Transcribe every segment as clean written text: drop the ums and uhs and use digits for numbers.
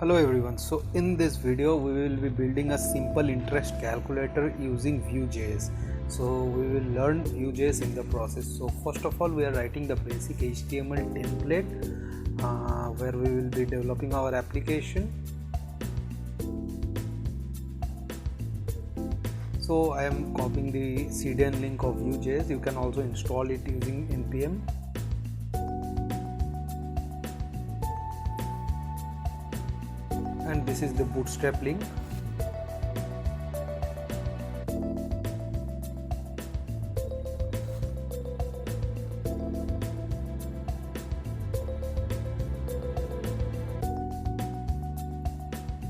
Hello everyone, so in this video we will be building a simple interest calculator using Vue.js. So we will learn Vue.js in the process. So first of all we are writing the basic HTML template where we will be developing our application. So I am copying the CDN link of Vue.js. You can also install it using npm. And this is the bootstrap link.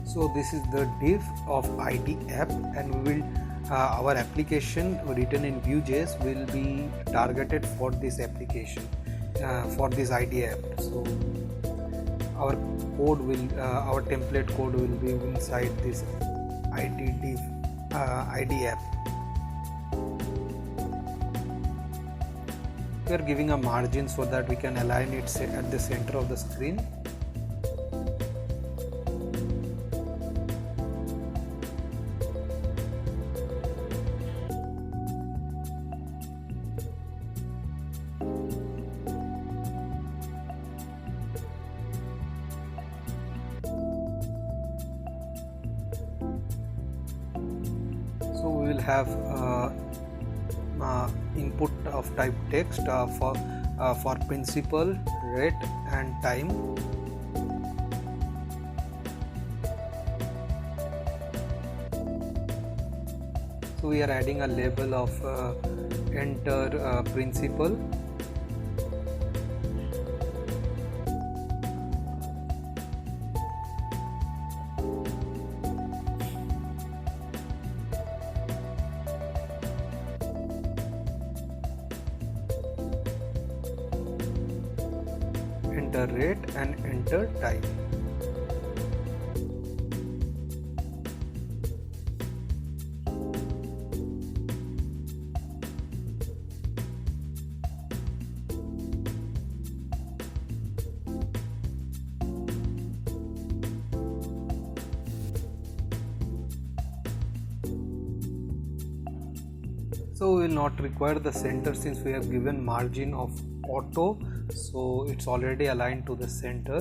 So this is the div of ID app, and we will our application written in Vue.js will be targeted for this application, for this ID app. So our code will our template code will be inside this ID div ID app. We are giving a margin so that we can align it at the center of the screen. So we will have input of type text for principal, rate and time. So we are adding a label of enter principal. Enter rate and enter time. So we will not require the center since we have given margin of auto, so it's already aligned to the center.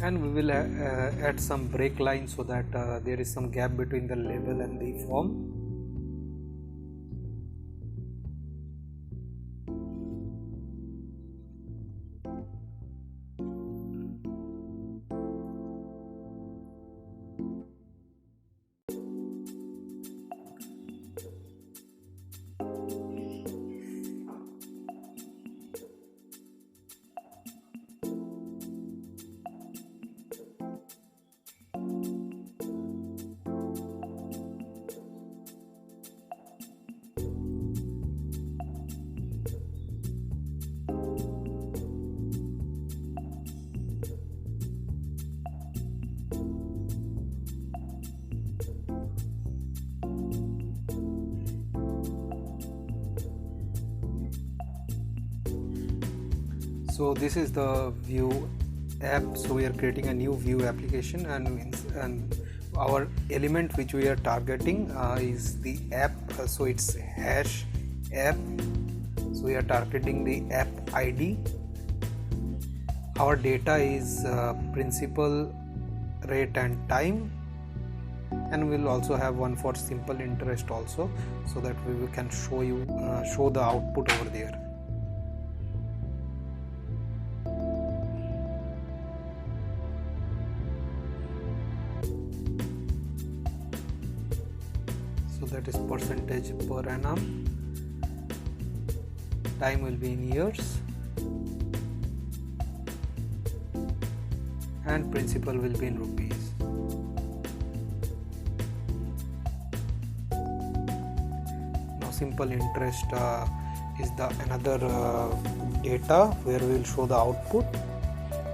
And we will add some break lines so that there is some gap between the label and the form. So this is the Vue app. So we are creating a new Vue application, and our element which we are targeting is the app. So it's hash app. So we are targeting the app ID. Our data is principal, rate and time, and we'll also have one for simple interest also, so that we can show the output over there. So that is percentage per annum, time will be in years, and principal will be in rupees. Now simple interest is the another data where we will show the output.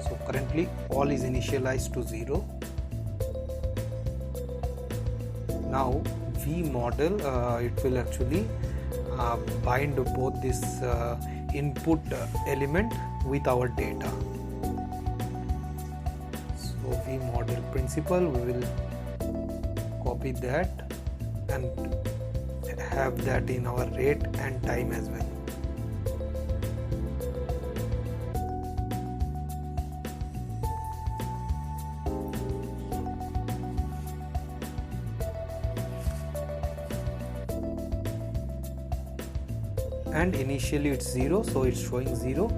So currently all is initialized to 0. Now V model, it will actually bind both this input element with our data. So v model principal, we will copy that and have that in our rate and time as well. And initially it's 0, so it's showing 0.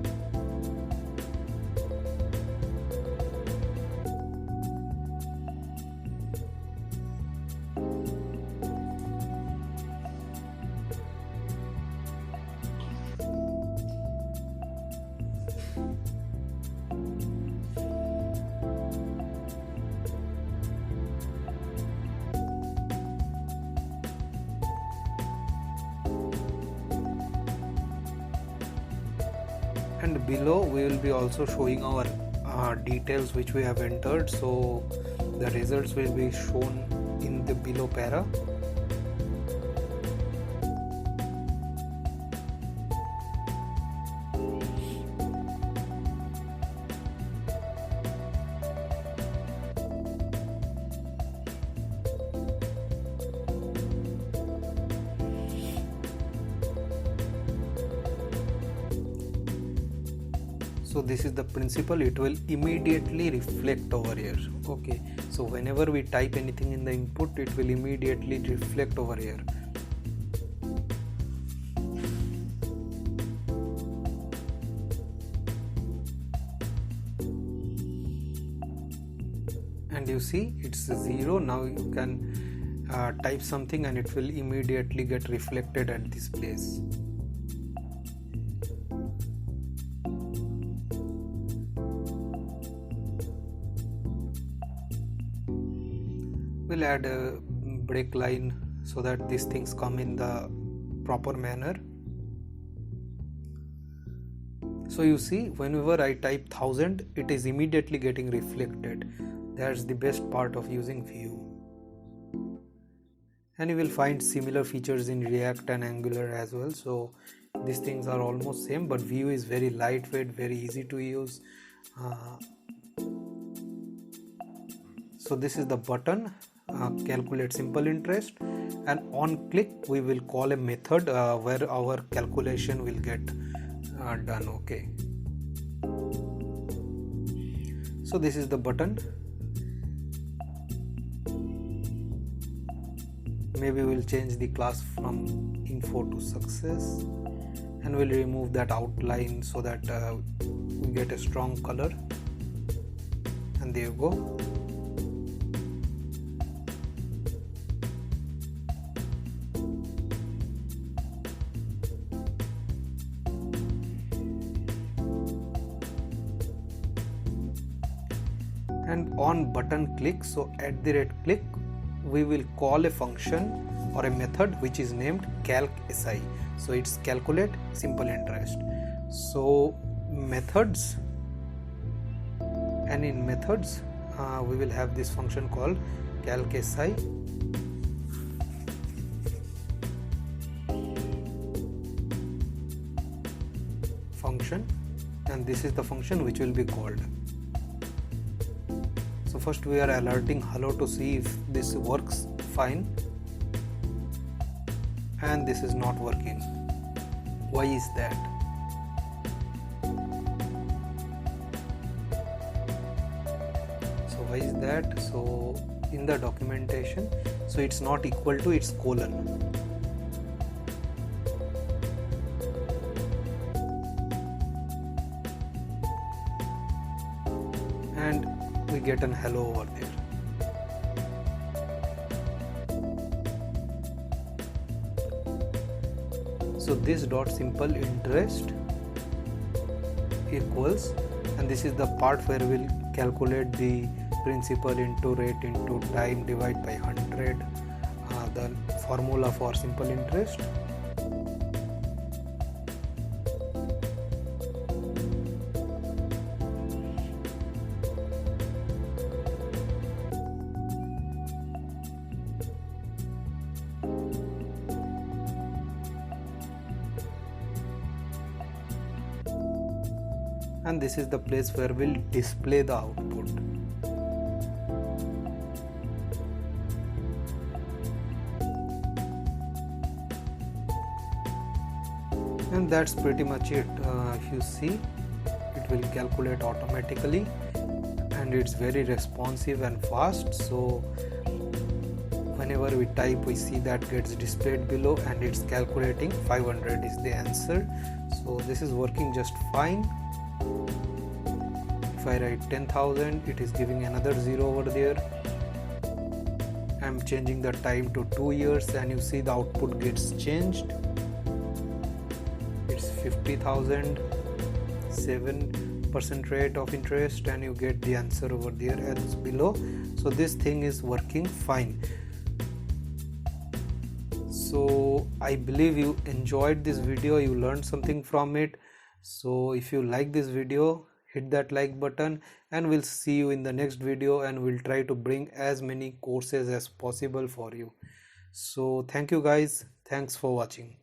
And below we will be also showing our details which we have entered, so the results will be shown in the below para. So this is the principle, it will immediately reflect over here. Okay, so whenever we type anything in the input, it will immediately reflect over here. And you see it's 0. Now you can type something and it will immediately get reflected at this place. We'll add a break line so that these things come in the proper manner. So you see, whenever I type 1000, it is immediately getting reflected. That's the best part of using Vue. And you will find similar features in React and Angular as well. So these things are almost same, but Vue is very lightweight, very easy to use. So this is the button. Calculate simple interest, and on click we will call a method where our calculation will get done. Okay, so this is the button. Maybe we'll change the class from info to success, and we'll remove that outline so that we get a strong color. And there you go. And on button click, so at the rate click, we will call a function or a method which is named calc_si. So it's calculate simple interest. So methods, and in methods we will have this function called calc_si. Function, and this is the function which will be called. So first we are alerting hello to see if this works fine, and this is not working. Why is that? So why is that? So in the documentation, so it's not equal to, it's colon. And we get an hello over there. So this dot simple interest equals, and this is the part where we'll calculate the principal into rate into time divide by 100, the formula for simple interest. and this is the place where we'll display the output. And that's pretty much it. If you see, it will calculate automatically and it's very responsive and fast. So whenever we type, we see that gets displayed below and it's calculating 500 is the answer. So this is working just fine. If I write 10,000, it is giving another 0 over there. I'm changing the time to 2 years and you see the output gets changed. It's 50,000, 7% rate of interest, and you get the answer over there as below. So this thing is working fine. So I believe you enjoyed this video, you learned something from it. So if you like this video, hit that like button, and we'll see you in the next video, and we'll try to bring as many courses as possible for you. So thank you guys, thanks for watching.